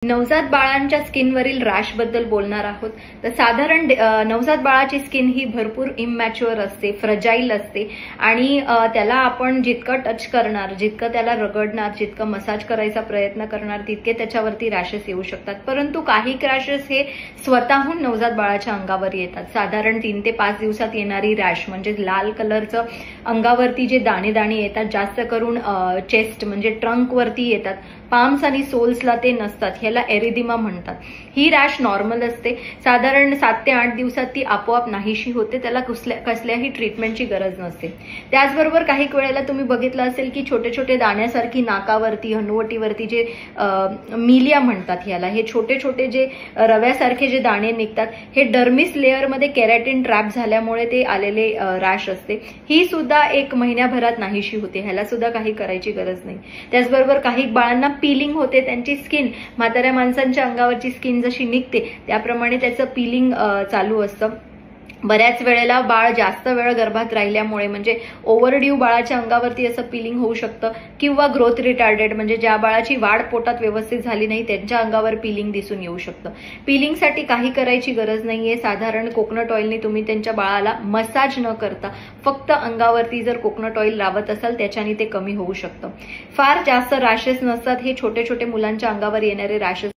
नवजात बाळांच्या स्किनवरील रॅश बद्दल बोलणार आहोत. तर साधारण नवजात बाळाची स्किन ही भरपूर इमॅच्युअर असते, फ्रजाईल असते आणि त्याला आपण जितकं टच करणार, जितकं त्याला रगडणार, जितकं मसाज करायचा प्रयत्न करणार तितके त्याच्यावरती रॅशेस येऊ शकतात. परंतु काही रॅशेस हे स्वतःहून नवजात बाळाच्या अंगावर येतात. साधारण 3 ते 5 दिवसात येणारी रॅश म्हणजे लाल कलरचं अंगावरती जे दाणे दाणे येतात, जास्त करून चेस्ट म्हणजे ट्रंक वरती येतात. पाम्स आणि सोल्सला ते नसतात, ह्याला एरिदिमा म्हणतात. ही रॅश नॉर्मल असते. साधारण 7 ते 8 दिवसात ती आपोआप नाहीशी होते. त्याला कसल्याही ट्रीटमेंटची गरज नसते. त्याचबरोबर काही वेळेला तुम्ही बघितलं असेल की छोटे छोटे दाण्यासारखी नाकावरती, हनुवटीवरती जे मिलिया म्हणतात ह्याला, हे छोटे छोटे जे रव्यासारखे जे दाणे निघतात, हे डर्मिस लेअरमध्ये केरॅटिन ट्रॅप झाल्यामुळे ते आलेले रॅश असते. ही सुद्धा 1 महिन्याभरात नाहीशी होते. ह्याला सुद्धा काही करायची गरज नाही. त्याचबरोबर काही बाळांना पिलिंग होते. त्यांची स्किन, म्हाताऱ्या माणसांच्या अंगावरची स्किन जशी निघते त्याप्रमाणे त्याचं पिलिंग चालू असतं. बऱ्याच वेळेला बाळ जास्त वेळ गर्भात राहिल्यामुळे म्हणजे ओव्हरड्यू बाळाच्या अंगावरती असं पिलिंग होऊ शकतं, किंवा ग्रोथ रिटार्डेड म्हणजे ज्या बाळाची वाढ पोटात व्यवस्थित झाली नाही त्यांच्या अंगावर पिलिंग दिसून येऊ शकतं. पिलिंगसाठी काही करायची गरज नाहीये. साधारण कोकोनट ऑइलने तुम्ही त्यांच्या बाळाला मसाज न करता फक्त अंगावरती जर कोकोनट ऑइल लावत असाल त्याच्याने ते कमी होऊ शकतं. फार जास्त रॅशेस नसतात. हे छोटे छोटे मुलांच्या अंगावर येणारे रॅशेस